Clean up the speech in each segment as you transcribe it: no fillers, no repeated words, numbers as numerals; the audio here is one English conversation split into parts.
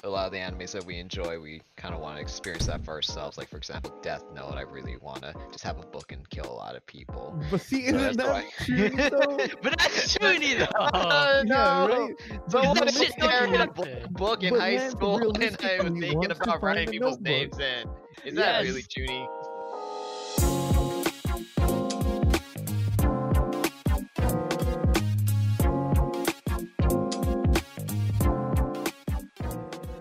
a lot of the animes that we enjoy, we kind of want to experience that for ourselves. Like, for example, Death Note, I really want to just have a book and kill a lot of people. But see, So isn't that's that why- Chuuni though? But that's Chuuni though. Oh, Yeah, no! right. So But what shit if don't I read a happen. book in But high man, school and I was realistically, he thinking wants to about writing find the people's notebook. names in? Is that Yes. really Junie?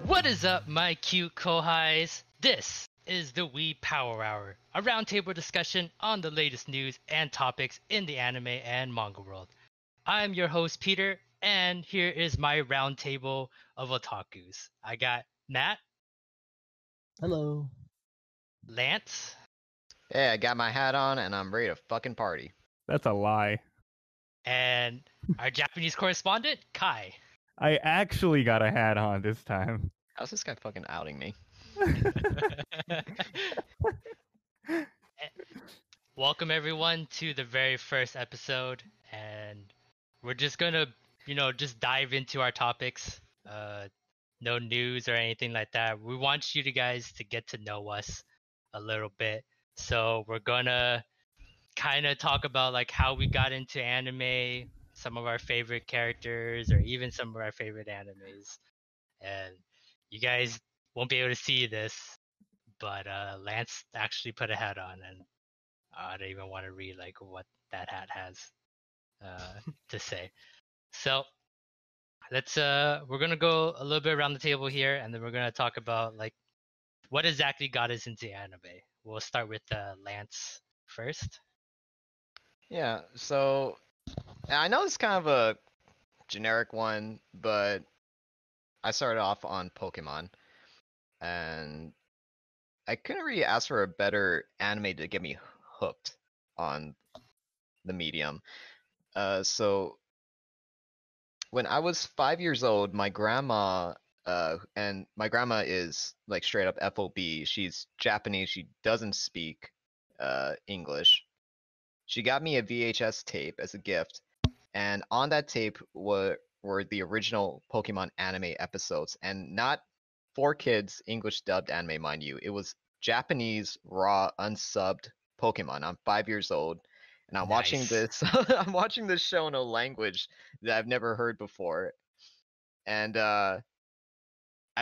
What is up, my cute kohais? This is the Weeb Power Hour, a roundtable discussion on the latest news and topics in the anime and manga world. I'm your host, Peter, and here is my roundtable of otakus. I got Matt, Hello. Lance, Yeah, I got my hat on and I'm ready to fucking party. That's a lie. and our Japanese correspondent, Kai. I actually got a hat on this time. How's this guy fucking outing me? Welcome everyone to the very first episode, and we're just gonna, just dive into our topics. No news or anything like that. We want you guys to get to know us a little bit. So we're gonna kind of talk about like how we got into anime, some of our favorite characters, or even some of our favorite animes. And you guys won't be able to see this, but Lance actually put a hat on, and I don't even want to read like what that hat has to say. So we're gonna go a little bit around the table here, and then we're gonna talk about like what exactly got us into anime. We'll start with Lance first. Yeah, so I know it's kind of a generic one, but I started off on Pokemon, and I couldn't really ask for a better anime to get me hooked on the medium. So when I was 5 years old, my grandma, and my grandma is like straight up FOB. She's Japanese. She doesn't speak English. She got me a VHS tape as a gift, and on that tape were the original Pokemon anime episodes, and not for kids English dubbed anime, mind you. It was Japanese raw unsubbed Pokemon. I'm 5 years old, and I'm watching Nice. this. I'm watching this show in a language that I've never heard before, and I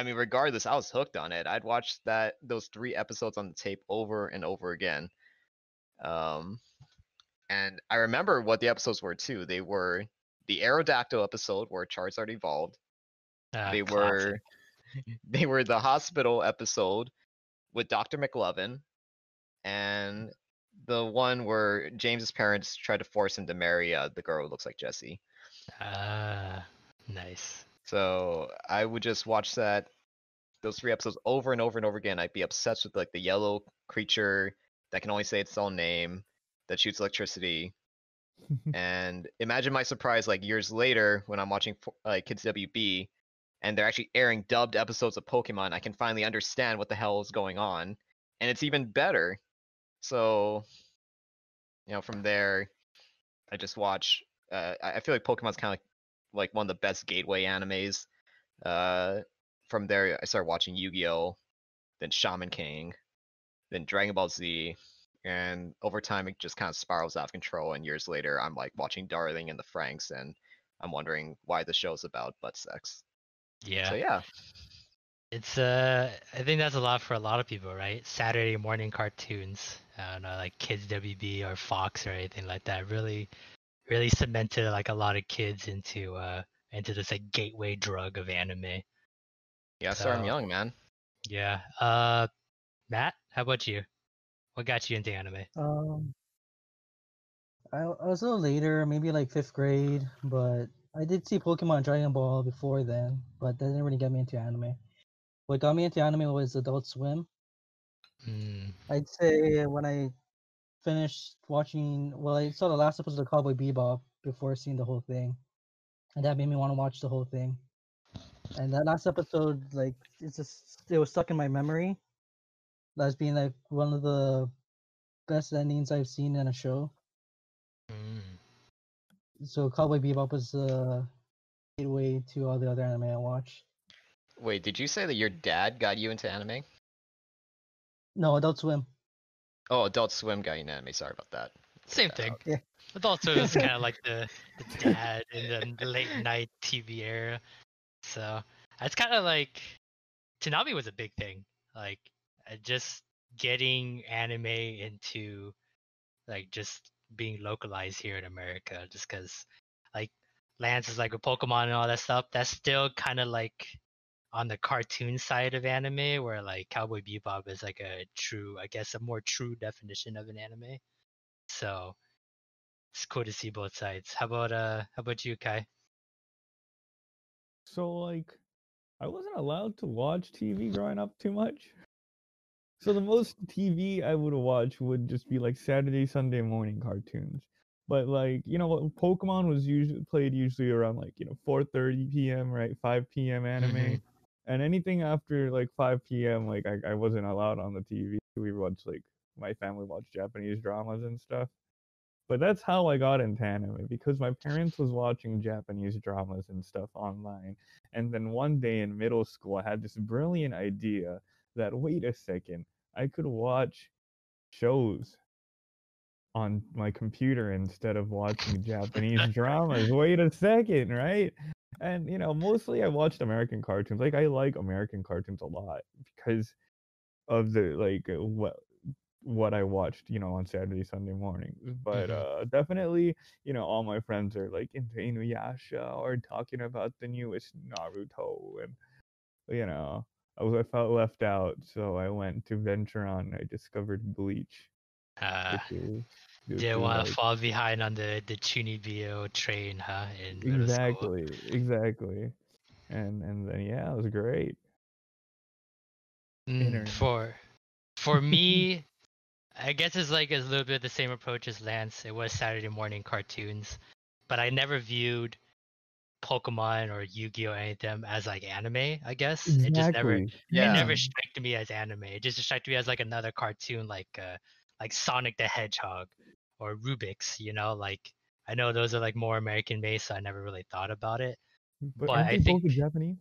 mean, regardless, I was hooked on it. I'd watch those 3 episodes on the tape over and over again. And I remember what the episodes were too. They were the Aerodactyl episode where Charizard evolved. They Classic. were the hospital episode with Dr. McLovin, and the one where James's parents tried to force him to marry the girl who looks like Jessie. Nice. So I would just watch those 3 episodes over and over and over again. I'd be obsessed with like the yellow creature that can only say its own name, that shoots electricity. And imagine my surprise like years later when I'm watching like Kids WB and they're actually airing dubbed episodes of Pokemon. I can finally understand what the hell is going on, and it's even better. So from there I just watch. I feel like Pokemon's kind of like one of the best gateway animes. From there I started watching Yu-Gi-Oh, then Shaman King, then Dragon Ball Z, and over time it just kind of spirals out of control, and years later I'm like watching Darling and the Franxx, and I'm wondering why the show's about butt sex. Yeah. So yeah. It's I think that's a lot for a lot of people, right? Saturday morning cartoons. I don't know, like Kids WB or Fox or anything like that. Really cemented like a lot of kids into this like gateway drug of anime. Yeah, start 'em So- young, man. Yeah. Matt, how about you? What got you into anime? I was a little later, maybe like 5th grade, but I did see Pokemon and Dragon Ball before then, but that didn't really get me into anime. What got me into anime was Adult Swim. I'd say when I finished watching, I saw the last episode of Cowboy Bebop before seeing the whole thing, and that made me want to watch the whole thing. And that last episode, like, it was stuck in my memory as being like one of the best endings I've seen in a show. So Cowboy Bebop was the gateway to all the other anime I watched. Wait, did you say that your dad got you into anime? No, Adult Swim. Oh, Adult Swim got you into anime. Sorry about that. Same thing. Yeah. Adult Swim is kind of like the dad in the late night TV era. So it's kind of like Toonami was a big thing. Like just getting anime into like just being localized here in America, just because like Lance is like with Pokemon and all that stuff. That's still kind of like on the cartoon side of anime, where like Cowboy Bebop is like a true, I guess, a more true definition of an anime. So it's cool to see both sides. How about you, Kai? So like, I wasn't allowed to watch TV growing up too much. So the most TV I would watch would just be like Saturday, Sunday morning cartoons. But like, Pokemon was usually around like 4:30 p.m. right, 5 p.m. anime, Mhm. and anything after like 5 p.m. like I wasn't allowed on the TV. We watched like my family watched Japanese dramas and stuff. But that's how I got into anime, because my parents was watching Japanese dramas and stuff online. And then one day in middle school, I had this brilliant idea that, wait a second, I could watch shows on my computer instead of watching Japanese dramas. Wait a second, right? And mostly I watched American cartoons. Like I like American cartoons a lot because of the like what I watched, on Saturday, Sunday mornings. But definitely, all my friends are like into Inuyasha or talking about the newest Naruto, and I felt left out, so I went to venture on. I discovered Bleach, which is Didn't want to like fall behind on the chuunibyou train, huh? In middle school. exactly, and then yeah, it was great. Internet. For me, I guess it's like a little bit the same approach as Lance. It was Saturday morning cartoons, but I never viewed Pokemon or Yu-Gi-Oh! Any of them as like anime. I guess it just never Exactly. it never struck me as anime. It just struck me as like another cartoon, like Sonic the Hedgehog or Rubik's. Like I know those are like more American based, so I never really thought about it. But But aren't I they think both Japanese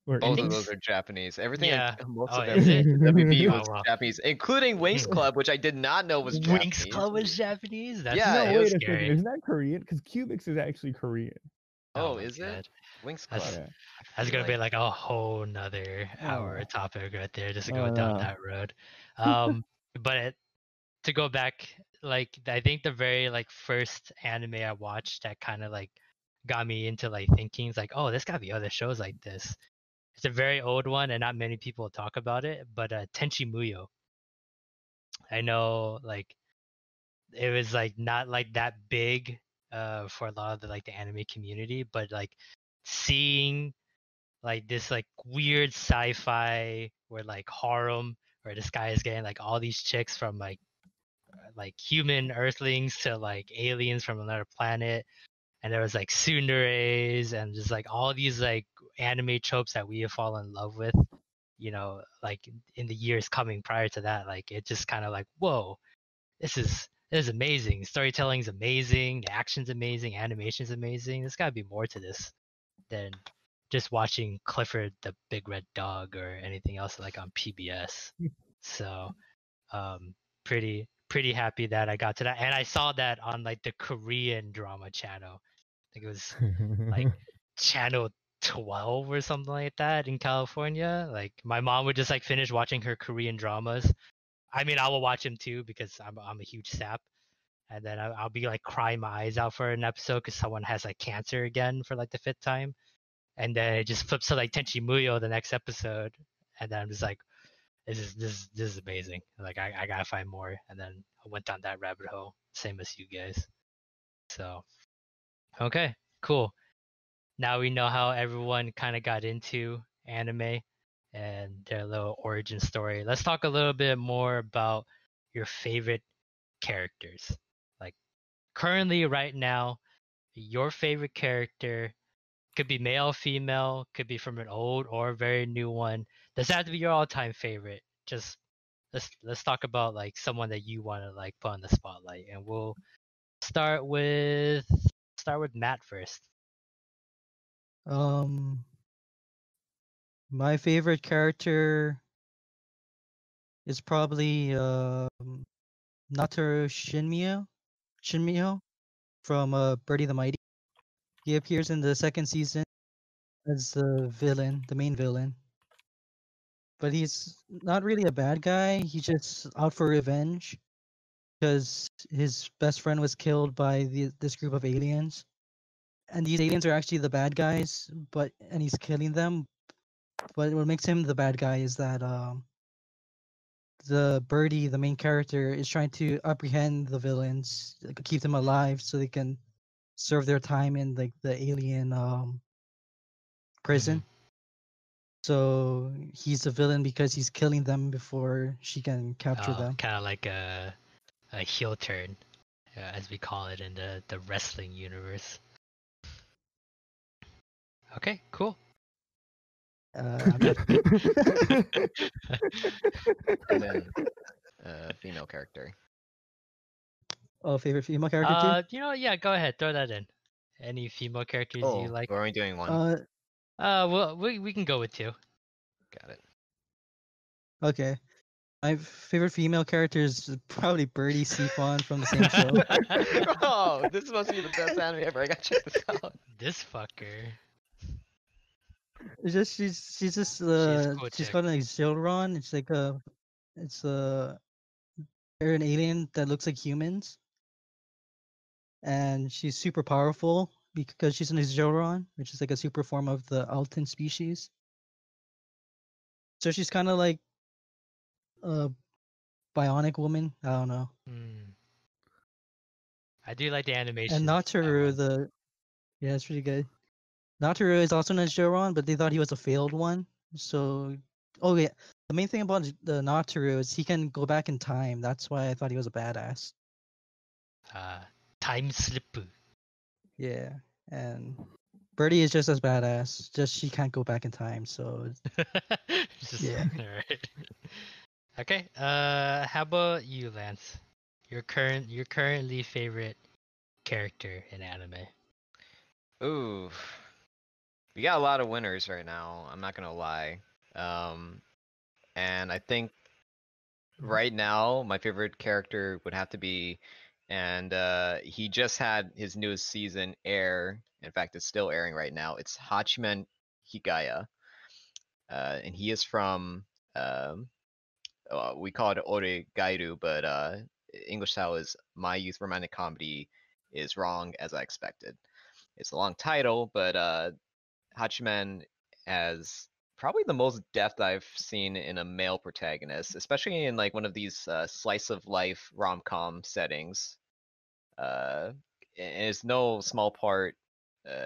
or Both of English? those are Japanese. Everything, yeah. most Oh, of is it? everything in WB Oh was wow. Japanese, including Wings Club, which I did not know was Winx Japanese. Club was Japanese. That's Yeah, No, it was wait a second. scary. Isn't that Korean? Because Cubix is actually Korean. Oh, my is God. it? Wings That's Club. Yeah. that's feel gonna be like- like a whole nother hour Oh, topic right there, just to go down no. that road. But to go back, like I think the very like first anime I watched that kind of like got me into like thinking, it's like, oh, there's gotta be other shows like this. It's a very old one, and not many people talk about it. But Tenchi Muyo, I know like it was like not like that big for a lot of the like the anime community, but like seeing like this like weird sci-fi where like harem where this guy is getting like all these chicks from like human earthlings to like aliens from another planet, and there was like tsunderes and just like all these like anime tropes that we have fallen in love with, like in the years coming prior to that. Like it just kind of like, whoa, this is amazing. Storytelling's amazing, the action's amazing, animation's amazing. There's gotta be more to this than just watching Clifford the Big Red Dog or anything else like on PBS. So pretty happy that I got to that. And I saw that on like the Korean drama channel. I think it was like channel 12 or something like that in California. Like my mom would just like finish watching her Korean dramas. I mean, I will watch them too because I'm a huge sap. And then I'll be like crying my eyes out for an episode because someone has like cancer again for like the fifth time. And then it just flips to like Tenchi Muyo the next episode. And then I'm just like, this is amazing. Like I gotta find more. And then I went down that rabbit hole, same as you guys. So okay, cool. Now we know how everyone kind of got into anime and their little origin story. Let's talk a little bit more about your favorite characters. Like currently, right now, your favorite character could be male, female, could be from an old or very new one. Doesn't have to be your all-time favorite. Just let's talk about like someone that you want to like put on the spotlight, and we'll start with Matt first. Um, My favorite character is probably Nato Shinmyo from Birdie the Mighty. He appears in the second season as the villain, the main villain. But he's not really a bad guy. He's just out for revenge because his best friend was killed by this group of aliens. And these aliens are actually the bad guys, and he's killing them. But what makes him the bad guy is that the Birdie, the main character, is trying to apprehend the villains, keep them alive so they can serve their time in like the alien prison. So he's a villain because he's killing them before she can capture them. Kind of like a heel turn, as we call it in the wrestling universe. Okay, cool. I'm not- And then female character. Oh, favorite female character too? Yeah, go ahead, throw that in. Any female characters you like? We're only doing one. Well, we can go with two. Got it. Okay. My favorite female character is probably Birdie Seafon from the same show. Oh, this must be the best anime ever. I gotta check this out. This fucker. It's just she's just cool she's chick. called an Exilron. It's like they're an alien that looks like humans, and she's super powerful because she's an Exilron, which is like a super form of the Altan species. So she's kind of like a bionic woman. I don't know. I do like the animation. And Nataru, yeah, it's pretty good. Nataru is also an Exilron, but they thought he was a failed one. So, the main thing about the Nataru is he can go back in time. That's why I thought he was a badass. Time slip. Yeah, and Birdie is just as badass. Just she can't go back in time. So yeah. All right. Okay. How about you, Lance? Your currently favorite character in anime? Ooh, we got a lot of winners right now. I'm not gonna lie. And I think right now my favorite character would have to be, and he just had his newest season air. In fact, it's still airing right now. It's Hachiman Higaya, and he is from we call it Ore Gairu, but English style is My Youth Romantic Comedy is Wrong as I Expected. It's a long title, but Hachiman has probably the most depth I've seen in a male protagonist, especially in like one of these slice of life rom-com settings. And it's no small part.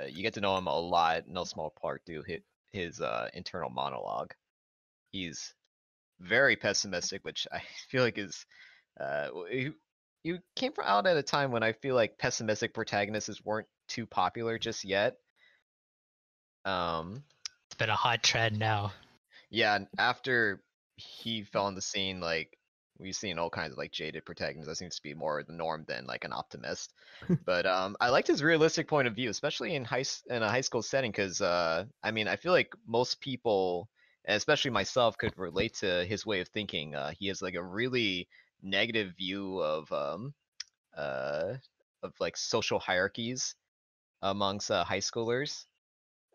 You get to know him a lot. No small part through his internal monologue. He's very pessimistic, which I feel like is you came out at a time when I feel like pessimistic protagonists weren't too popular just yet. It's been a hot trend now. Yeah, after he fell on the scene, like we've seen all kinds of like jaded protagonists. That seems to be more the norm than like an optimist. But I liked his realistic point of view, especially in a high school setting, because I mean I feel like most people, and especially myself, could relate to his way of thinking. He has like a really negative view of like social hierarchies amongst high schoolers,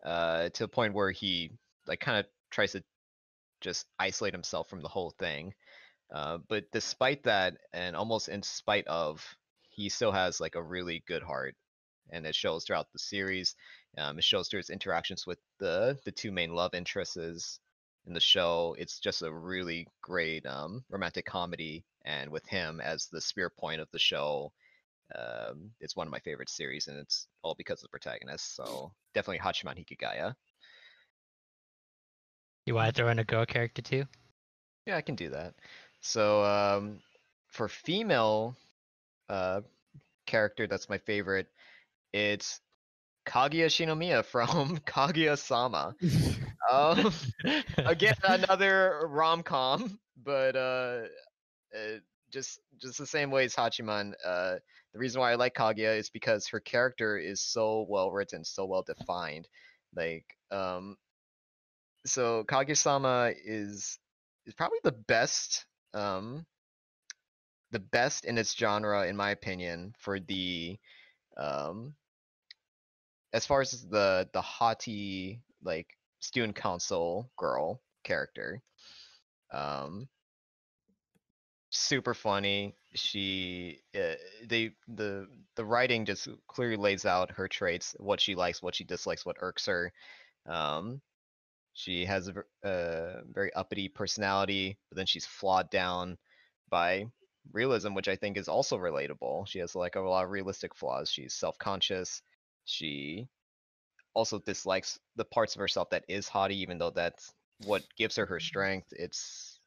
to the point where he like kind of tries to just isolate himself from the whole thing. But despite that, and almost in spite of, he still has like a really good heart, and it shows throughout the series. It shows through his interactions with the two main love interests in the show. It's just a really great romantic comedy, and with him as the spirit point of the show, it's one of my favorite series, and it's all because of the protagonist. So definitely Hachiman Hikigaya. You want to throw in a girl character too? Yeah, I can do that. So for female character that's my favorite, it's Kaguya Shinomiya from Kaguya-sama. Again, another rom-com, but just the same way as Hachiman. The reason why I like Kaguya is because her character is so well written, so well defined. Like so Kaguya-sama is probably the best in its genre, in my opinion, for the as far as the haughty like student council girl character. Super funny. The writing just clearly lays out her traits, what she likes, what she dislikes, what irks her. She has a very uppity personality, but then she's flawed down by realism, which I think is also relatable. She has like a lot of realistic flaws. She's self-conscious. She also dislikes the parts of herself that is haughty, even though that's what gives her her strength. It's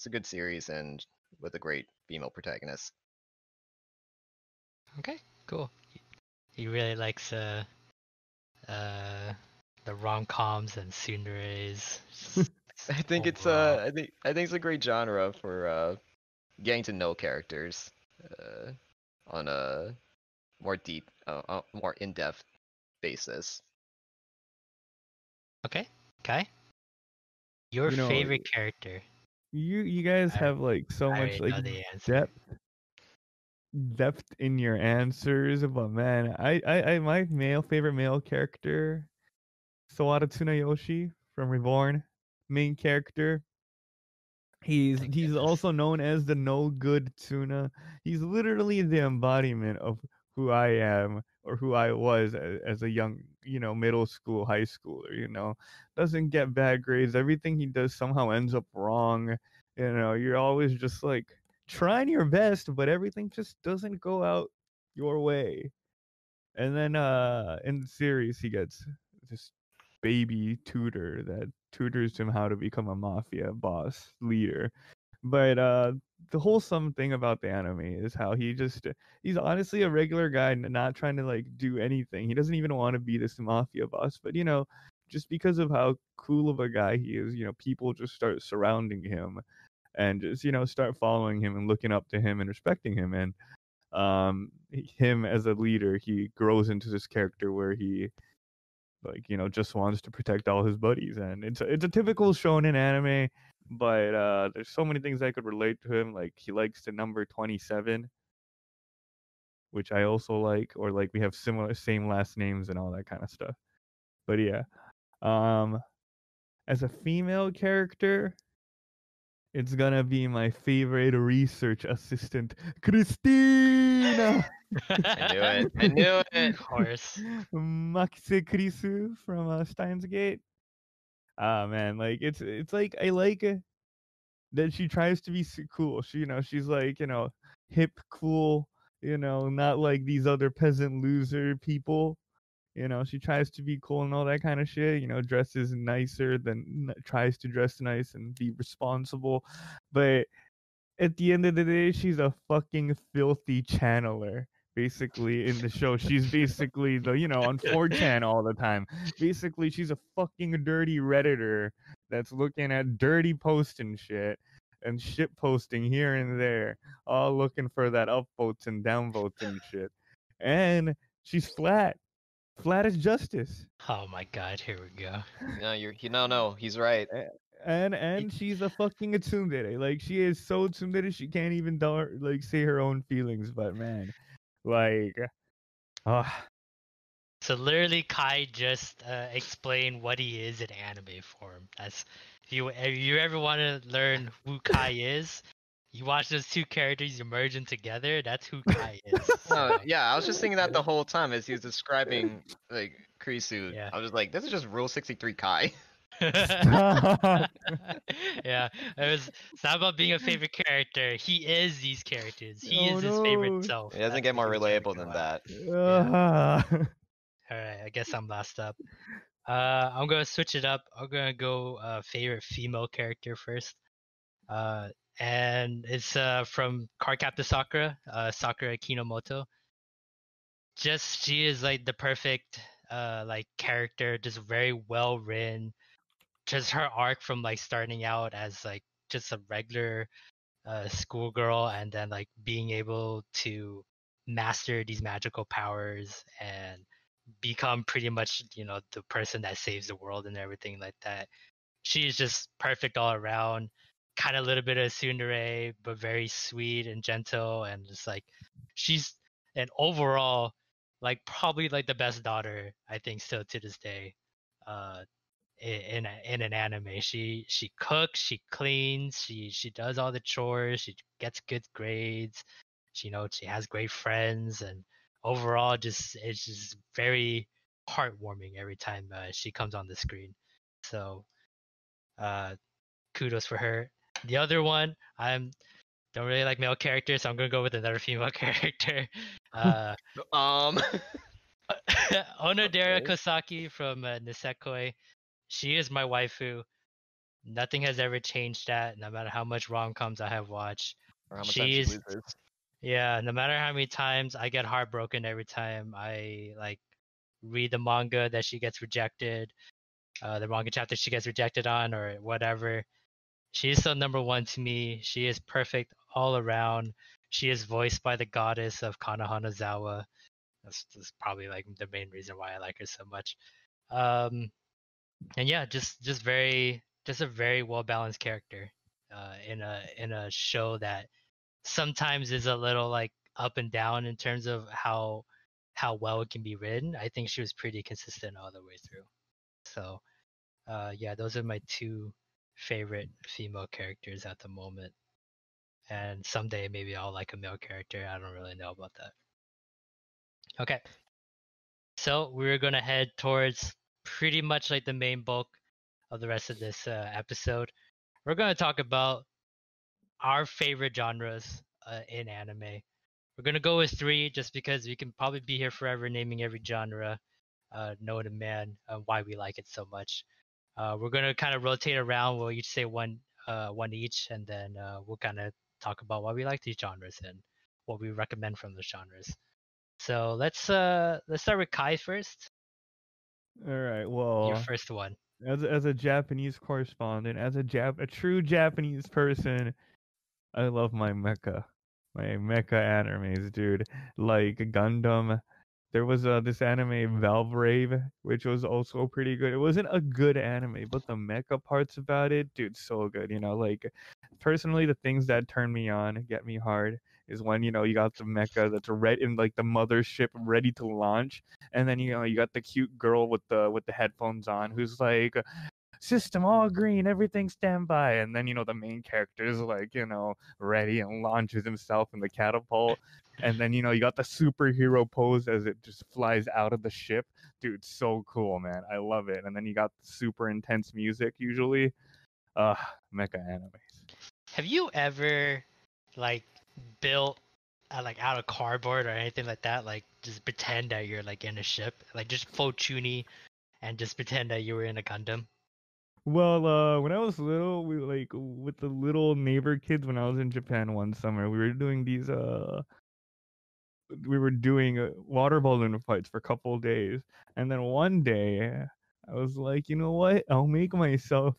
a good series and with a great female protagonist. Okay, cool. He really likes the rom-coms and tsunderes. I think it's overall. I think it's a great genre for getting to know characters on a more deep, more in-depth basis. Okay, Kai, your You know, favorite character? You guys I- have like so I much already like know the answer. depth in your answers, but man, I my favorite male character, Sawada Tsunayoshi from Reborn, main character. He's Thank he's goodness. also known as the no good tuna. He's literally the embodiment of who I am or who I was as a young, middle school, high schooler, Doesn't get bad grades. Everything he does somehow ends up wrong. You're always just like trying your best, but everything just doesn't go out your way. And then in the series he gets this baby tutor that tutors him how to become a mafia boss leader. But the wholesome thing about the anime is how he's honestly a regular guy, not trying to like do anything. He doesn't even want to be this mafia boss, but just because of how cool of a guy he is, people just start surrounding him and just start following him and looking up to him and respecting him. And him as a leader, he grows into this character where he like just wants to protect all his buddies, and it's a typical shonen anime, but there's so many things I could relate to him. Like he likes the number 27, which I also like, or like we have same last names and all that kind of stuff. But yeah, as a female character, it's gonna be my favorite research assistant, Christina. I knew it. Of course. Makise Kurisu from Steins Gate. Ah man, like it's like I like that she tries to be cool. She's like hip, cool. Not like these other peasant loser people. She tries to be cool and all that kind of shit. Dresses nicer than tries to dress nice and be responsible, but at the end of the day, she's a fucking filthy channeler. Basically, in the show, she's basically the on 4chan all the time. Basically, she's a fucking dirty redditor that's looking at dirty posts and shit, and shit posting here and there, all looking for that upvotes and downvotes and shit. And she's flat as justice. Oh my god, here we go. No, he's right. And she's a fucking tsundere. Like she is so tsundere she can't even like say her own feelings. But man, like, So literally, Kai just explained what he is in anime form. That's if you ever want to learn who Kai is, you watch those two characters, you merge them together. That's who Kai is. No, yeah, I was just thinking that the whole time as he was describing like Kurisu. Yeah. I was like, this is just Rule 63 Kai. Yeah, it's not about being a favorite character. He is these characters. He Oh, is his no. favorite self. It doesn't That's get what more he was trying to relatable come than out. that. All right, I guess I'm last up. I'm gonna switch it up. I'm gonna go favorite female character first. And it's from Cardcaptor Sakura, Sakura Kinomoto. Just she is like the perfect like character, just very well written. Just her arc from like starting out as like just a regular schoolgirl and then like being able to master these magical powers and become pretty much the person that saves the world and everything like that. she's just perfect all around. Kind of a little bit of tsundere, but very sweet and gentle, and just like she's an overall like probably like the best daughter I think still to this day. In an anime, she cooks, she cleans, she does all the chores, she gets good grades, she she has great friends, and overall just it's just very heartwarming every time she comes on the screen. So kudos for her. The other one, don't really like male characters, so I'm gonna go with another female character. Onodera Kosaki from Nisekoi. She is my waifu. Nothing has ever changed that, no matter how much rom-coms I have watched. Or how much time she loses. Yeah, no matter how many times I get heartbroken every time I like read the manga that she gets rejected, the manga chapter she gets rejected on or whatever. She is still number one to me. She is perfect all around. She is voiced by the goddess of Kana Hanazawa. That's probably like the main reason why I like her so much. And yeah, just a very well balanced character in a show that sometimes is a little like up and down in terms of how well it can be written. I think she was pretty consistent all the way through. So yeah, those are my two favorite female characters at the moment. And someday maybe I'll like a male character. I don't really know about that. Okay. So we're gonna head towards pretty much like the main bulk of the rest of this episode. We're gonna talk about our favorite genres in anime. We're gonna go with 3 just because we can probably be here forever naming every genre, known to man, why we like it so much. We're gonna kind of rotate around. We'll each say one each, and then we'll kind of talk about why we like these genres and what we recommend from the genres. So let's start with Kai first. All right. Well, Your first one. As a Japanese correspondent, as a true Japanese person, I love my mecha animes, dude. Like Gundam. There was this anime Valbrave, which was also pretty good. It wasn't a good anime, but the mecha parts about it, dude, so good. Like personally, the things that turn me on, get me hard, is when you got the mecha that's in like the mothership ready to launch, and then you got the cute girl with the headphones on who's like, system all green, everything standby, and then the main character is like ready and launches himself in the catapult, and then you got the superhero pose as it just flies out of the ship. Dude, so cool, man. I love it. And then you got super intense music usually. Mecha animes. Have you ever like built like out of cardboard or anything like that, like just pretend that you're like in a ship, like just full chuuni and just pretend that you were in a Gundam? Well, when I was little, we like with the little neighbor kids when I was in Japan one summer, we were doing these water balloon fights for a couple of days, and then one day I was like, you know what? I'll make myself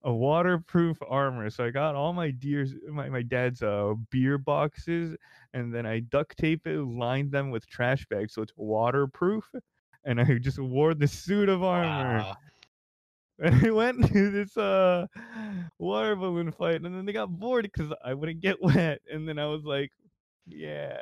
a waterproof armor. So I got all my dad's beer boxes, and then I duct tape it, lined them with trash bags so it's waterproof, and I just wore the suit of armor. Wow. And I went to this water balloon fight, and then they got bored because I wouldn't get wet. And then I was like, yeah.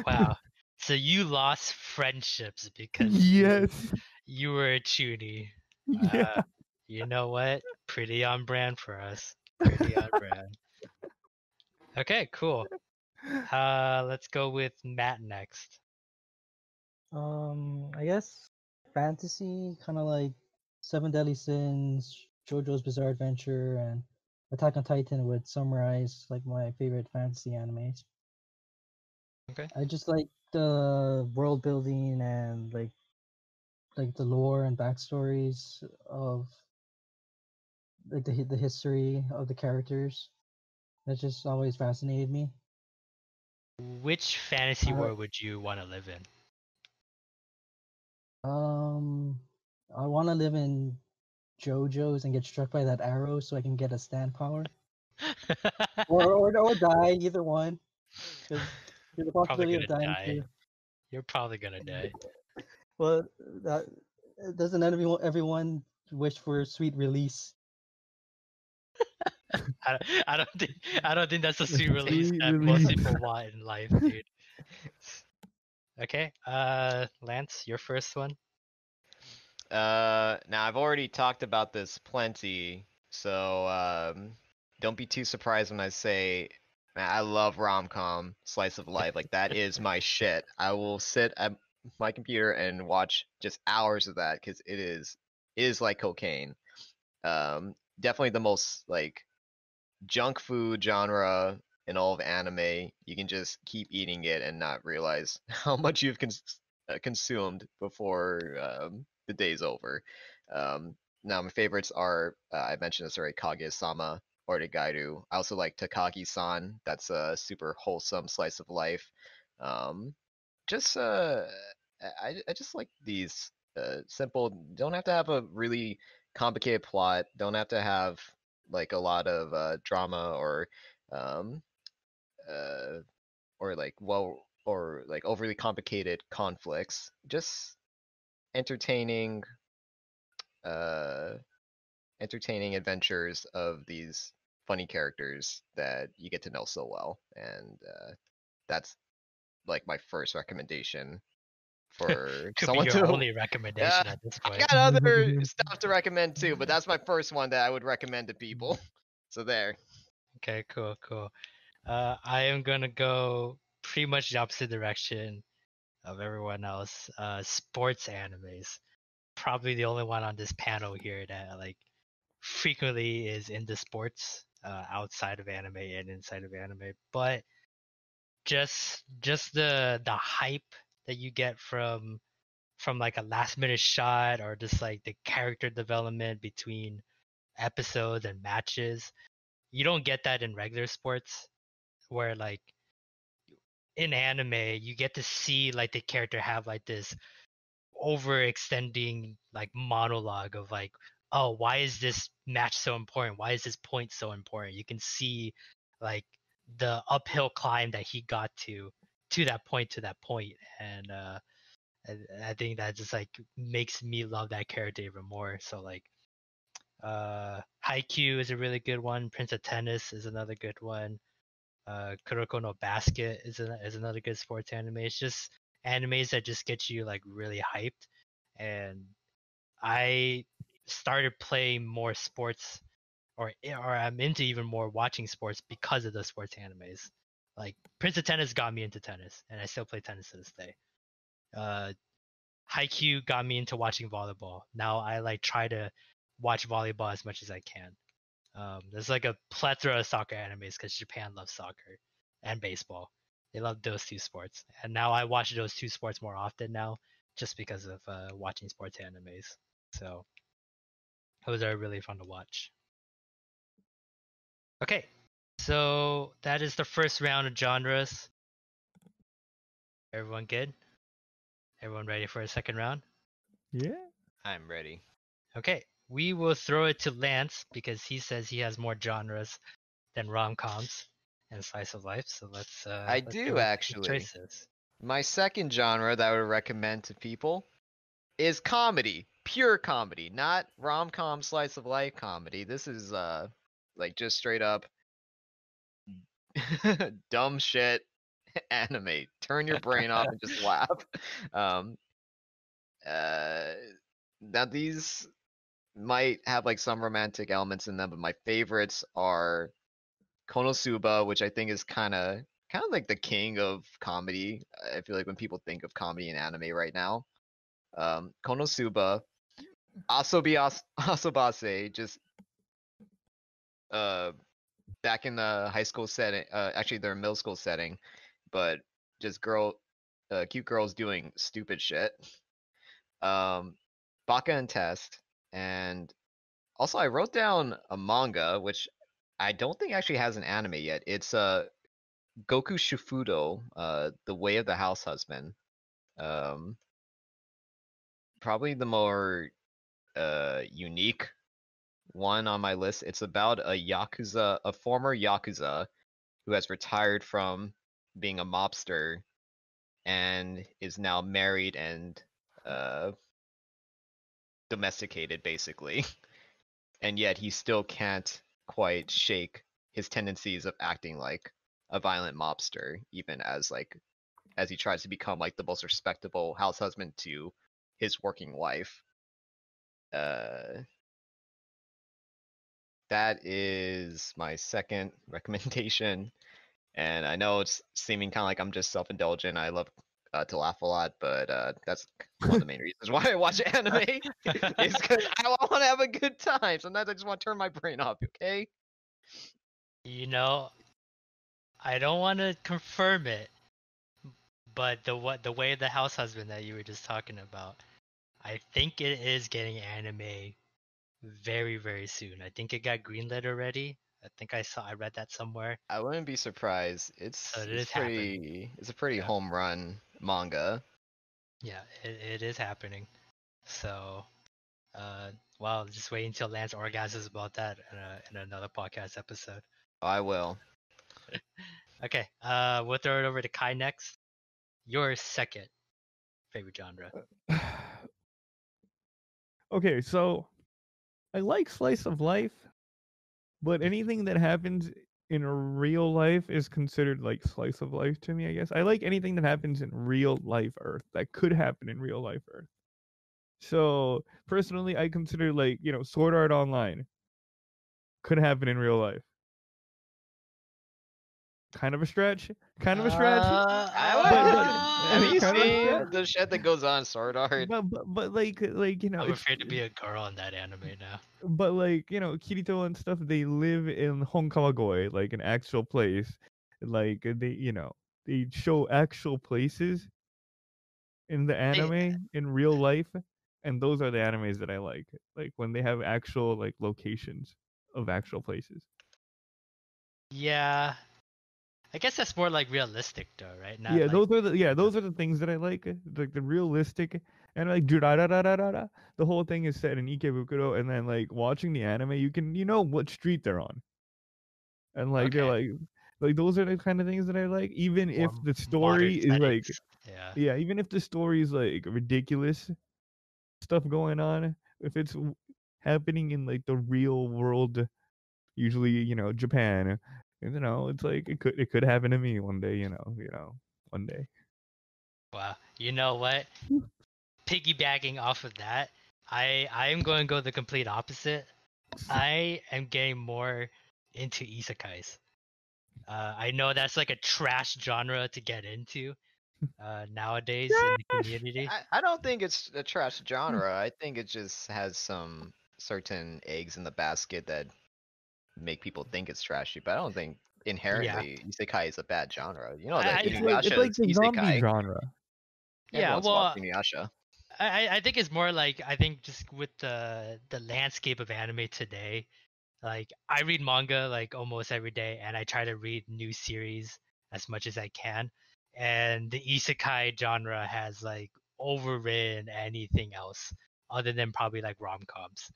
Wow. So you lost friendships because Yes. you were a chuuni. Yeah. You know what? Pretty on brand for us. Pretty on brand. Okay, cool. Let's go with Matt next. I guess fantasy, kind of like Seven Deadly Sins, JoJo's Bizarre Adventure, and Attack on Titan would summarize like my favorite fantasy animes. Okay. I just like the world building and like the lore and backstories of like the history of the characters. That just always fascinated me. Which fantasy world would you want to live in? I want to live in JoJo's and get struck by that arrow so I can get a stand power, or die. Either one. Because there's a possibility of dying too. You're probably gonna die. Well, that doesn't everyone wish for sweet release. I don't think that's a sweet release Sweet that most release. people want in life, dude. Okay, Lance, your first one. Now I've already talked about this plenty, so don't be too surprised when I say, man, I love rom-com slice of life. Like that is my shit. I will sit at my computer and watch just hours of that because it is like cocaine. Definitely the most like junk food genre in all of anime. You can just keep eating it and not realize how much you've consumed before the day's over. Now my favorites are I mentioned this already, Kaguya-sama or Gairu. I also like Takagi-san. That's a super wholesome slice of life. Just I just like these simple. Don't have to have a really complicated plot. Don't have to have like a lot of drama um or like overly complicated conflicts. Just entertaining entertaining adventures of these funny characters that you get to know so well, and that's like my first recommendation for Could someone be your to. only recommendation at this I point. got other stuff to recommend too, but that's my first one that I would recommend to people. So there. Okay, cool. I am gonna go pretty much the opposite direction of everyone else. Sports animes. Probably the only one on this panel here that like frequently is into sports, outside of anime and inside of anime. But just the hype that you get from like a last minute shot, or just like the character development between episodes and matches. You don't get that in regular sports, where like in anime you get to see like the character have like this overextending like monologue of like, oh, why is this match so important, why is this point so important. You can see like the uphill climb that he got to that point, and I think that just like makes me love that character even more. So like Haikyuu is a really good one. Prince of Tennis is another good one. Kuroko no Basket is another good sports anime. It's just animes that just get you like really hyped. And I started playing more sports, or I'm into even more watching sports because of the sports animes. Like Prince of Tennis got me into tennis, and I still play tennis to this day. Haikyuu got me into watching volleyball. Now I like try to watch volleyball as much as I can. There's like a plethora of soccer animes because Japan loves soccer and baseball. They love those two sports, and now I watch those two sports more often now, just because of watching sports animes. So those are really fun to watch. Okay, so that is the first round of genres. Everyone good? Everyone ready for a second round? Yeah. I'm ready. Okay, we will throw it to Lance because he says he has more genres than rom-coms and slice of life. So let's. I let's do hear what his actually. choices. My second genre that I would recommend to people is comedy, pure comedy, not rom-com slice of life comedy. This is like just straight up dumb shit anime. Turn your brain off and just laugh. Now these might have like some romantic elements in them, but my favorites are Konosuba, which I think is kind of like the king of comedy. I feel like when people think of comedy and anime right now, Konosuba, Asobase, just back in the high school setting, actually their middle school setting, but just cute girls doing stupid shit. Baka and Test, and also I wrote down a manga which I don't think actually has an anime yet. It's Goku Shufudo, The Way of the House Husband. Probably the more unique one on my list. It's about a former yakuza who has retired from being a mobster and is now married and domesticated basically, and yet he still can't quite shake his tendencies of acting like a violent mobster, even as he tries to become like the most respectable house husband to his working wife. That is my second recommendation. And I know it's seeming kind of like I'm just self-indulgent. I love to laugh a lot, but that's one of the main reasons why I watch anime. Is because I want to have a good time. Sometimes I just want to turn my brain off. Okay. You know, I don't want to confirm it, but the way the house husband that you were just talking about, I think it is getting anime very, very soon. I think it got greenlit already. I read that somewhere. I wouldn't be surprised. It's happening. It's a pretty home run manga. Yeah, it is happening. So, well, just wait until Lance orgasms about that in another podcast episode. I will. Okay, we'll throw it over to Kai next. Your second favorite genre. Okay, so I like slice of life, but anything that happens in real life is considered like slice of life to me, I guess. I like anything that happens in real life Earth, that could happen in real life Earth. So personally, I consider like, Sword Art Online could happen in real life. Kind of a stretch. Have you seen the shit that goes on in Sword Art? But like I'm afraid to be a girl in that anime now. But Kirito and stuff, they live in Honkawagoe, like an actual place. Like they show actual places in the anime in real life, and those are the animes that I like. Like when they have actual like locations of actual places. Yeah. I guess that's more like realistic though, right? Not Yeah, like... those are the things that I like the realistic, and like the whole thing is set in Ikebukuro, and then like watching the anime, you can what street they're on, and like they're like those are the kind of things that I like, even if the story is like even if the story is like ridiculous stuff going on, if it's happening in like the real world, usually Japan. It's like it could happen to me one day, one day. Wow. You know what? Piggybacking off of that, I am going to go the complete opposite. I am getting more into isekais. I know that's like a trash genre to get into nowadays in the community. I don't think it's a trash genre. I think it just has some certain eggs in the basket that make people think it's trashy, but I don't think inherently isekai is a bad genre. That it's like the zombie genre. Yeah, well, I think it's more like, I think just with the landscape of anime today, like I read manga like almost every day, and I try to read new series as much as I can, and the isekai genre has like overridden anything else other than probably like rom-coms.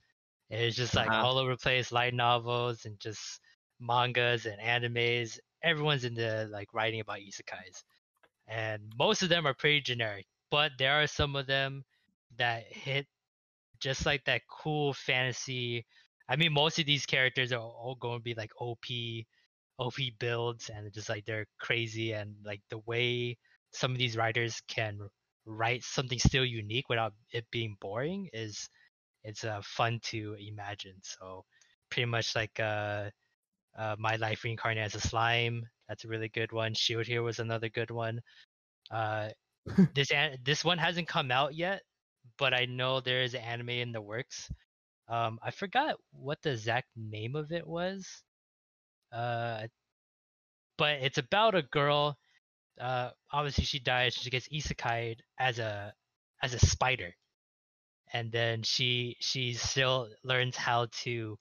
It's just like all over the place, light novels and just mangas and animes. Everyone's into like writing about isekais, and most of them are pretty generic, but there are some of them that hit just like that cool fantasy. I mean, most of these characters are all going to be like OP builds, and just like they're crazy, and like the way some of these writers can write something still unique without it being boring is it's fun to imagine. So pretty much like My Life Reincarnated as a Slime, that's a really good one. Shield Hero was another good one. This one hasn't come out yet, but I know there is an anime in the works. I forgot what the exact name of it was. But it's about a girl. Obviously she dies. She gets isekai'd as a spider, and then she still learns how to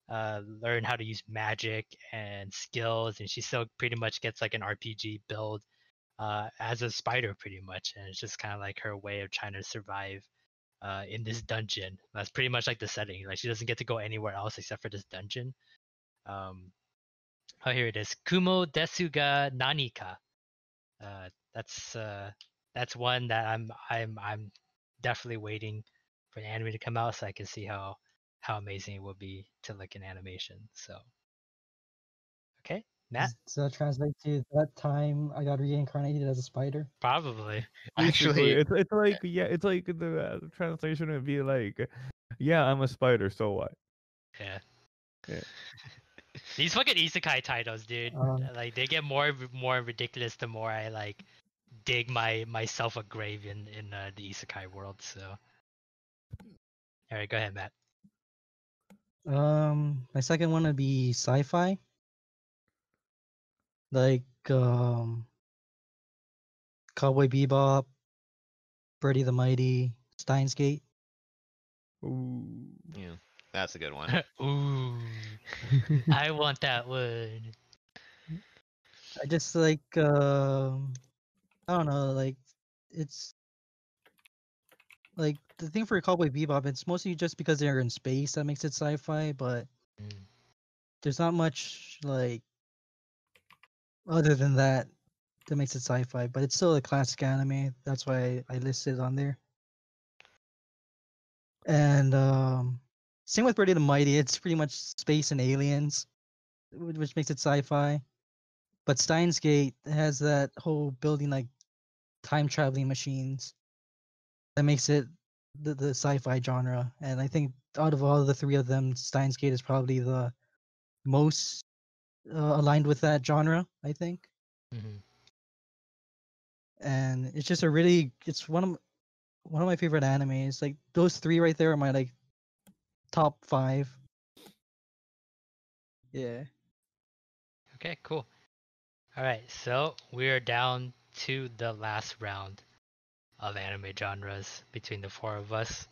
use magic and skills, and she still pretty much gets like an RPG build as a spider pretty much, and it's just kind of like her way of trying to survive in this dungeon. That's pretty much like the setting. Like she doesn't get to go anywhere else except for this dungeon. Here it is. Kumo desu ga nanika. That's one that I'm definitely waiting for the anime to come out, so I can see how amazing it would be to look in animation. So, okay, Matt. Does that translate to that time I got reincarnated as a spider? Probably. Basically, Actually, it's like it's like the translation would be like, yeah, I'm a spider, so what? Yeah. Yeah. These fucking isekai titles, dude. Like they get more ridiculous the more I like dig myself a grave in the isekai world. So, all right, go ahead, Matt. My second one would be sci-fi. Like Cowboy Bebop, Birdie the Mighty, Steins Gate. Ooh. yeah, that's a good one. Ooh, I want that one. I just like I don't know, like it's like the thing for Cowboy Bebop, it's mostly just because they're in space that makes it sci-fi, but Mm. there's not much like other than that makes it sci-fi, but it's still a classic anime. That's why I listed it on there. And same with Birdie the Mighty, it's pretty much space and aliens, which makes it sci-fi. But Steins Gate has that whole building like time traveling machines that makes it the sci-fi genre. And I think out of all the three of them, Steins Gate is probably the most aligned with that genre, I think. Mm-hmm. And it's just it's one of my favorite animes. Like those three right there are my like top 5. Yeah. Okay, cool. All right, so we are down to the last round of anime genres between the 4 of us.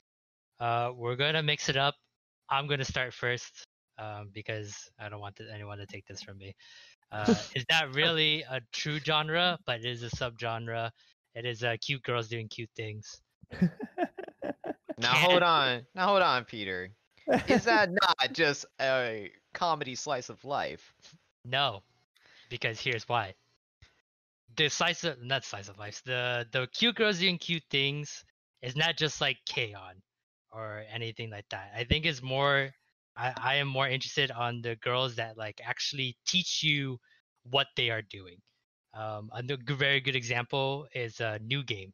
We're gonna mix it up. I'm gonna start first because I don't want anyone to take this from me. It's not really a true genre, but it is a subgenre. It is cute girls doing cute things. Now hold on, Peter. Is that not just a comedy slice of life? No, because here's why. Not slice of life. The cute girls doing cute things is not just like K-On! Or anything like that. I think it's more. I am more interested on the girls that like actually teach you what they are doing. A very good example is a New Game.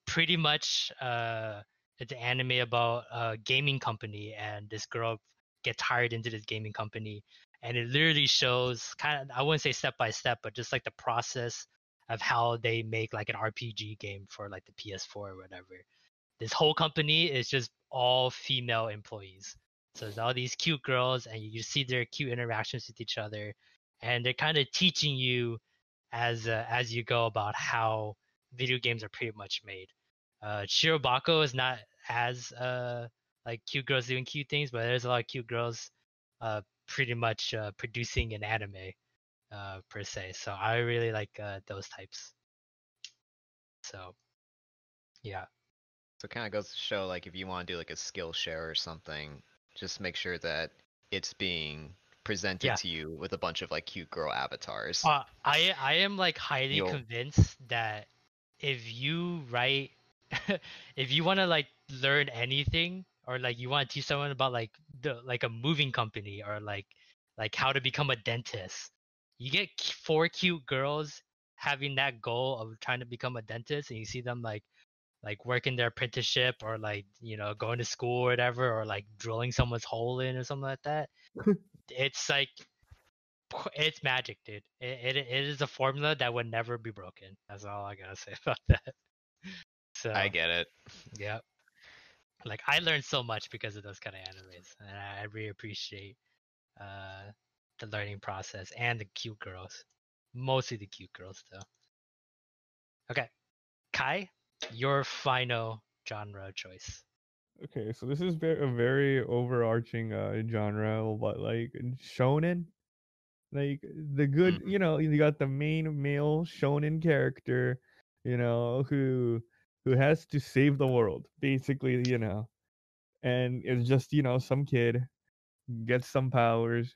Pretty much, it's an anime about a gaming company, and this girl gets hired into this gaming company, and it literally shows kind of, I wouldn't say step by step, but just like the process of how they make like an RPG game for like the PS4 or whatever. This whole company is just all female employees. So there's all these cute girls, and you see their cute interactions with each other, and they're kind of teaching you as you go about how video games are pretty much made. Shirobako is not as like cute girls doing cute things, but there's a lot of cute girls pretty much producing an anime per se. So I really like those types. So yeah. So it kind of goes to show, like, if you want to do like a skill share or something, just make sure that it's being presented to you with a bunch of like cute girl avatars. I am like highly convinced that if you write, if you want to like learn anything, or like you want to teach someone about like a moving company, or like how to become a dentist, you get 4 cute girls having that goal of trying to become a dentist, and you see them like working their apprenticeship, or like, you know, going to school or whatever, or like drilling someone's hole in or something like that. It's like, it's magic, dude. It is a formula that would never be broken. That's all I gotta say about that. So I get it. Yeah. Like I learned so much because of those kind of animes, and I really appreciate the learning process and the cute girls. Mostly the cute girls though. Okay. Kai, your final genre choice. Okay, so this is a very overarching genre, but like shonen, like the good, you know, you got the main male shonen character, you know, who has to save the world, basically, you know, and it's just, you know, some kid gets some powers,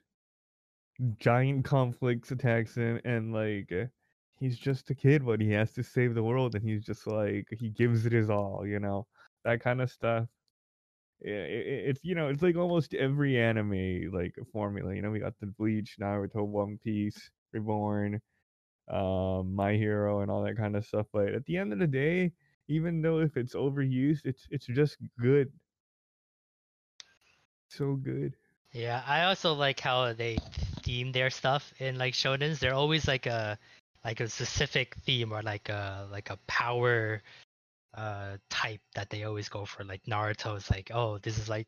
giant conflicts attacks him, and like he's just a kid, but he has to save the world, and he's just like he gives it his all, you know, that kind of stuff. it's it's like almost every anime like formula. We got the Bleach, Naruto, One Piece, Reborn, My Hero, and all that kind of stuff. But at the end of the day, even though if it's overused, it's just good. So good. Yeah, I also like how they theme their stuff in like shonens. They're always like a specific theme or like a power type that they always go for. Like Naruto's like, oh, this is like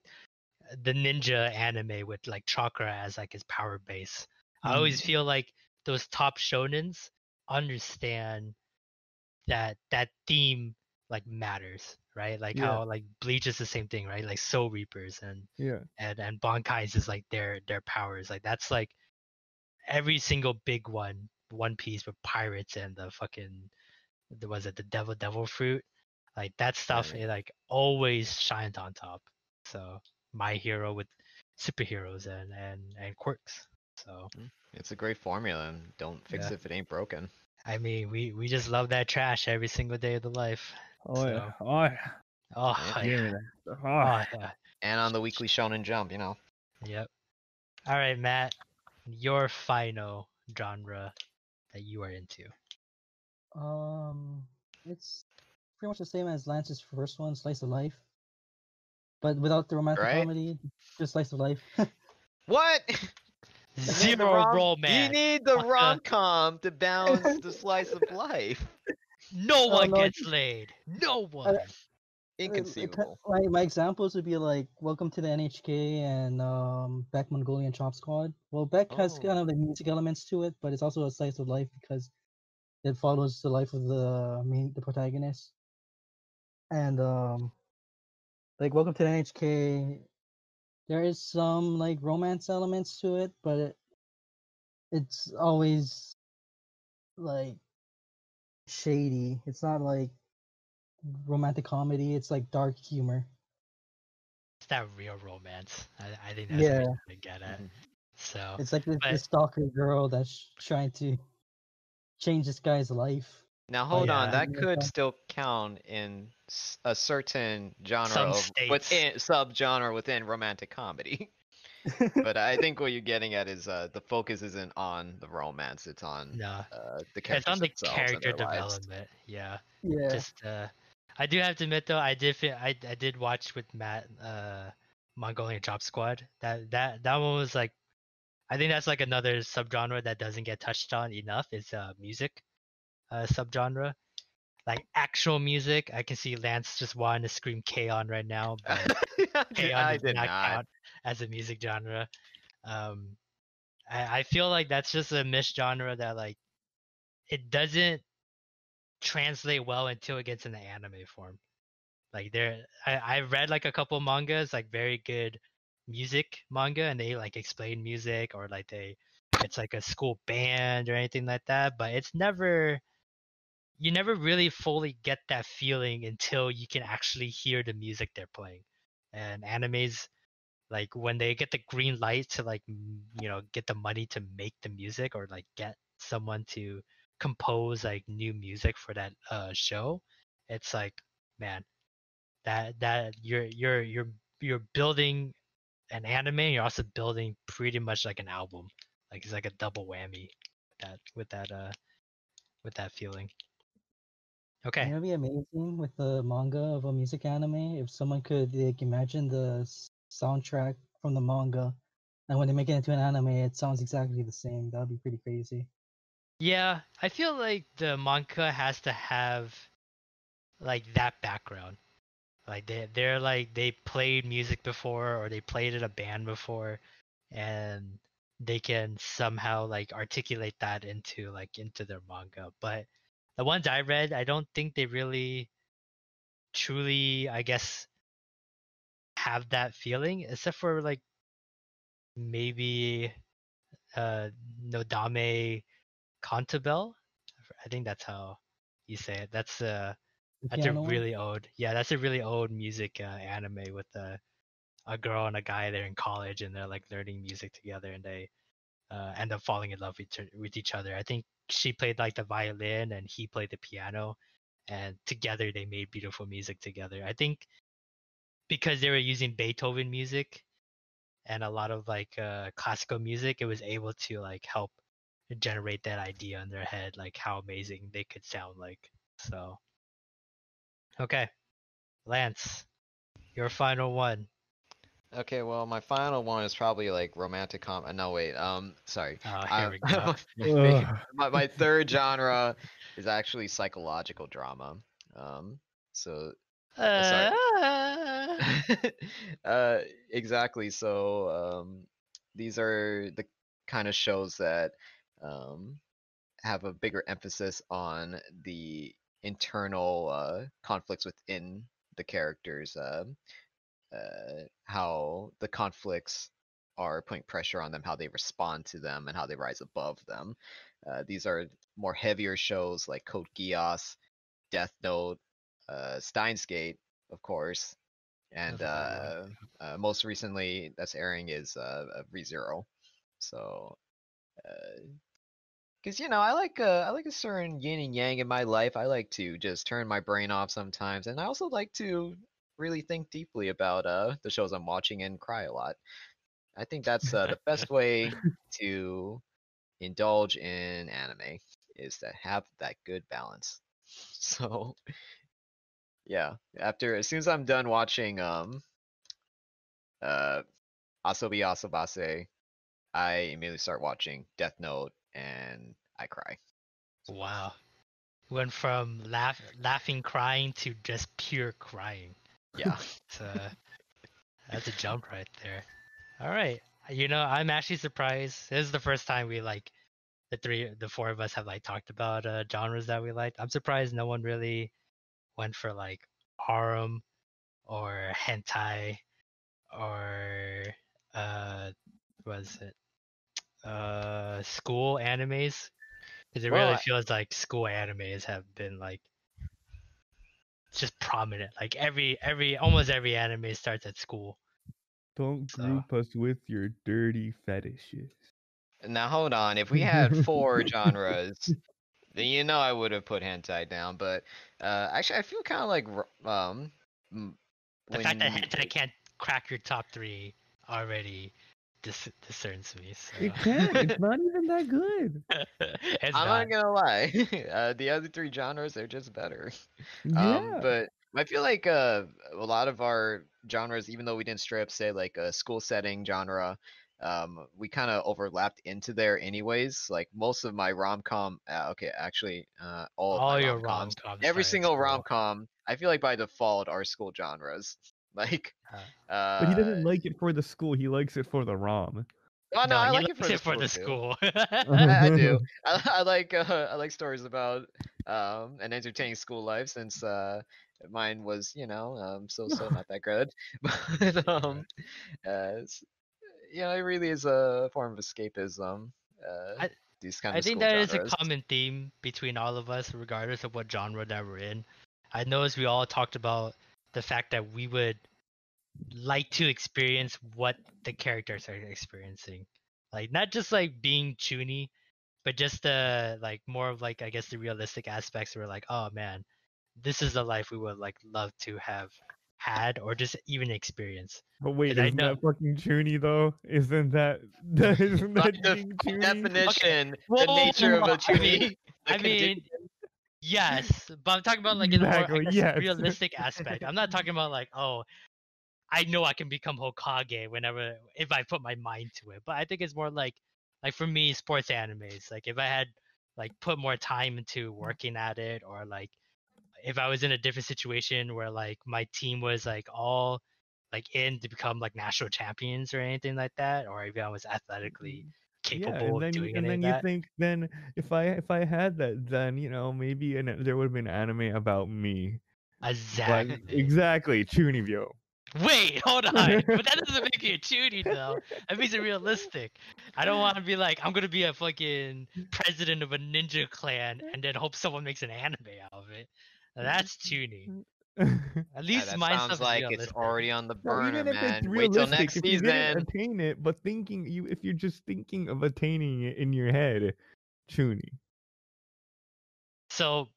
the ninja anime with like chakra as like his power base. I always feel like those top shonens understand that theme like matters, right? Like how like Bleach is the same thing, right? Like Soul Reapers and Bankai's is like their powers. Like that's like every single big one Piece with pirates and the fucking was it the devil fruit? Like that stuff it like always shines on top. So My Hero with superheroes and quirks. So it's a great formula, and don't fix it if it ain't broken. I mean, we just love that trash every single day of the life. Oh so. yeah. Give me that. Yeah. And on the weekly Shonen Jump, Yep. All right, Matt, your final genre that you are into. It's pretty much the same as Lance's first one, Slice of Life, but without the romantic comedy, just Slice of Life. What? Zero romance. You need the rom-com to balance the slice of life. No one gets laid. No one. Inconceivable. My examples would be like Welcome to the NHK and Beck Mongolian Chop Squad. Well, Beck has kind of like music elements to it, but it's also a slice of life because it follows the life of the protagonist. And like Welcome to the NHK, there is some like romance elements to it, but it's always like shady. It's not like romantic comedy. It's like dark humor. It's that real romance. I think that's what you get at. So it's like the stalker girl that's trying to change this guy's life. Now hold on, that could still count in a certain genre subgenre within romantic comedy. But I think what you're getting at is the focus isn't on the romance; it's on the characters. It's on the character development. Yeah. Just I do have to admit though, I did watch with Matt Mongolian Chop Squad. That one was like, I think that's like another subgenre that doesn't get touched on enough. Is music subgenre. Like actual music, I can see Lance just wanting to scream K-On! Right now, but K-On! does not count as a music genre. I feel like that's just a misgenre that like it doesn't translate well until it gets in the anime form. Like I read like a couple mangas, like very good music manga, and they like explain music or like it's like a school band or anything like that, but you never really fully get that feeling until you can actually hear the music they're playing. And animes, like when they get the green light to like get the money to make the music or like get someone to compose like new music for that show, it's like, man, that you're building an anime, you're also building pretty much like an album. Like it's like a double whammy with that feeling. Okay. It would be amazing with the manga of a music anime if someone could like imagine the soundtrack from the manga, and when they make it into an anime, it sounds exactly the same. That would be pretty crazy. Yeah, I feel like the manga has to have like that background. Like they're like they played music before or they played in a band before, and they can somehow like articulate that into their manga. But the ones I read, I don't think they really truly, I guess, have that feeling, except for like maybe Nodame Cantabile. I think that's how you say it. That's a really old music anime with a girl and a guy. They're in college and they're like learning music together, and they end up falling in love with each other. I think she played like the violin and he played the piano, and together they made beautiful music together. I think because they were using Beethoven music and a lot of like classical music, it was able to like help generate that idea in their head, like how amazing they could sound like. So, okay, Lance, your final one. Okay, well, my final one is probably like romantic no, wait. Sorry. Oh, here we go. My third genre is actually psychological drama. So sorry. Exactly. So these are the kind of shows that have a bigger emphasis on the internal conflicts within the characters. How the conflicts are putting pressure on them, how they respond to them, and how they rise above them. These are more heavier shows like Code Geass, Death Note, Steins Gate, of course, and most recently that's airing is ReZero. So, because I like a certain yin and yang in my life. I like to just turn my brain off sometimes, and I also like to really think deeply about the shows I'm watching and cry a lot. I think that's the best way to indulge in anime, is to have that good balance. So yeah, as soon as I'm done watching Asobi Asobase, I immediately start watching Death Note and I cry. Wow. Went from laughing, crying to just pure crying. Yeah. That's a jump right there. All right. I'm actually surprised. This is the first time we like the four of us have like talked about genres that we liked. I'm surprised no one really went for like harem or hentai or was it school animes, because it really feels like school animes have been like just prominent. Like almost every anime starts at school. Don't group us with your dirty fetishes. Now hold on, if we had 4 genres, then I would have put hentai down. But actually, I feel kind of like the fact that hentai can't crack your top 3 already discerns me. So. It can. It's not even that good. I'm not gonna lie. The other 3 genres, they're just better. Yeah. But I feel like a lot of our genres, even though we didn't straight up say like a school setting genre, we kind of overlapped into there anyways. Like most of my rom-com, okay, actually, all your rom-coms, every single rom-com, I feel like by default are school genres. Like, but he doesn't like it for the school. He likes it for the rom. Oh no, I like it for the school. I do. I like stories about an entertaining school life, since mine was so not that good. But it really is a form of escapism. These kind of I think that is a common theme between all of us, regardless of what genre that we're in. I noticed we all talked about the fact that we would like to experience what the characters are experiencing, like not just like being chuuni, but just the like more of like, I guess, the realistic aspects. Where like, oh man, this is the life we would like love to have had or just even experience. But wait, isn't that fucking chuuni though? Isn't that being chuuni? Definition, the nature of a chuuni? I mean, yes, but I'm talking about like in a more realistic aspect. I'm not talking about like, oh, I know I can become Hokage if I put my mind to it. But I think it's more like for me, sports animes. Like if I had like put more time into working at it, or like if I was in a different situation where like my team was like all like in to become like national champions or anything like that, or if I was athletically capable of doing and then you think, then if I had that, then maybe there would have been anime about me. Exactly, chuunibyou. Wait, hold on. But that doesn't make me a chuuni though. That makes it realistic. I don't want to be like, I'm gonna be a fucking president of a ninja clan and then hope someone makes an anime out of it. Now, that's chuuni. At least mine sounds like it's already on the burner, even man. If it's wait till next if season. You didn't attain it, but if you're just thinking of attaining it in your head, chuuni. So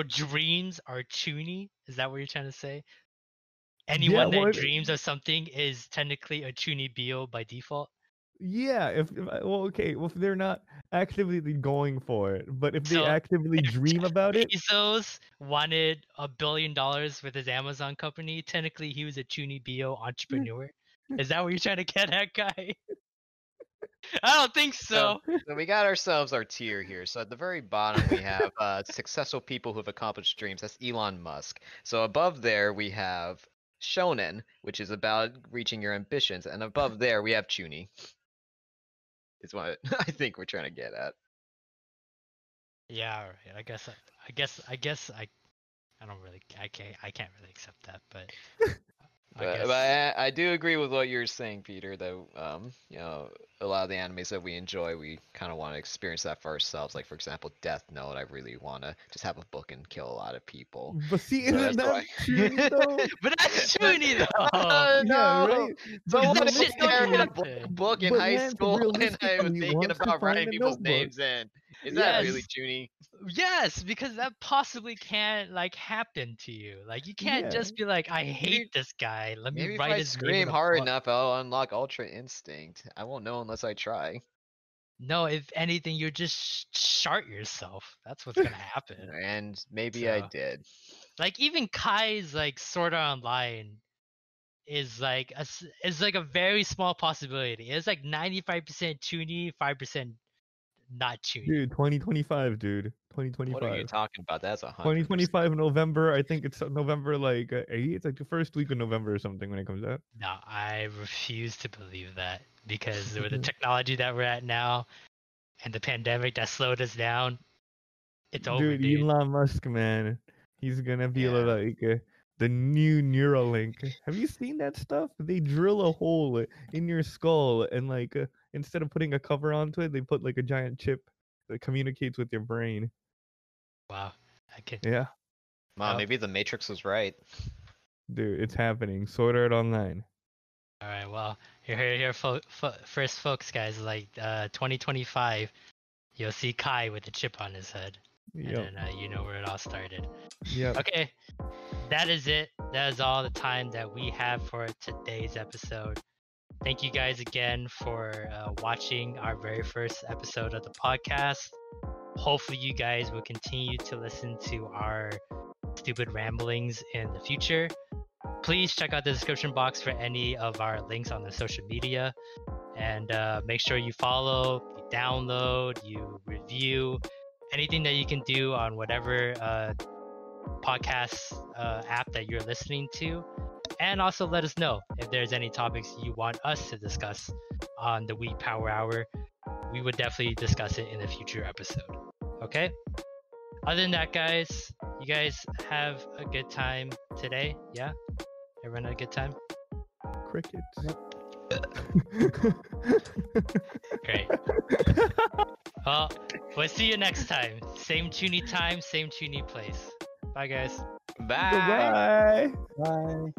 dreams are chuuni? Is that what you're trying to say? anyone that what- dreams of something is technically a chuunibyou by default. Yeah, if if they're not actively going for it, but if they So, actively if dream Jeff about it, Bezos wanted $1 billion with his Amazon company. Technically, he was a chuunibyou entrepreneur. Is that what you're trying to get at, guy? I don't think so. So we got ourselves our tier here. So at the very bottom we have successful people who have accomplished dreams. That's Elon Musk. So above there we have Shonen, which is about reaching your ambitions, and above there we have Chuuni. Is what I think we're trying to get at. Yeah, all right. I guess I don't really I can't really accept that, but But I do agree with what you're saying, Peter. Though, you know, a lot of the animes that we enjoy, we kind of want to experience that for ourselves. Like, for example, Death Note. I really want to just have a book and kill a lot of people. but see, So isn't that's that why- Chuuni though? but that's Chuuni though. No. Yeah, right. So Because what that if shit I don't read a happen. book in But high Lance, school and I was realistically, thinking wants to about find writing a people's notebook. names in? Is that really Yes. Chuuni? Yes, because that possibly can't like happen to you. Like you can't Yeah. just be like, I hate Maybe- this guy. Let me Maybe if write I his name scream in a hard book." enough, I'll unlock Ultra Instinct. I won't know unless I try. No, if anything, you just shart yourself. That's what's gonna happen. And maybe I So- did. Like even Kai's like Sword Art Online is like a very small possibility. It's like 95% Chuuni, 5% not Chuuni. Dude, 2025, dude. What are you 2025. talking about? That's 100%. 2025 November. I think it's November like 8th. It's like the first week of November or something when it comes out. No, I refuse to believe that because with the technology that we're at now and the pandemic that slowed us down, it's over, Dude, dude. Elon Musk, man, he's gonna be Yeah. like the new Neuralink. Have you seen that stuff? They drill a hole in your skull and like instead of putting a cover onto it, they put like a giant chip that communicates with your brain. Wow. I can Yeah, Mom, Yep. maybe the Matrix was right. dude, it's happening. Sword Art Online. All right, well, here first folks guys, like 2025, you'll see Kai with a chip on his head. Yep. And then you know where it all started. Yep. Okay, that is it. That is all the time that we have for today's episode. Thank you guys again for watching our very first episode of the podcast. Hopefully, you guys will continue to listen to our stupid ramblings in the future. Please check out the description box for any of our links on the social media. And make sure you follow, you download, you review, anything that you can do on whatever podcast app that you're listening to. And also let us know if there's any topics you want us to discuss on the Weeb Power Hour. We would definitely discuss it in a future episode. Okay? Other than that, guys, you guys have a good time today. Yeah? Everyone had a good time? Crickets. Great. Well, we'll see you next time. Same Chuuni time, same Chuuni place. Bye, guys. Bye. Goodbye. Bye.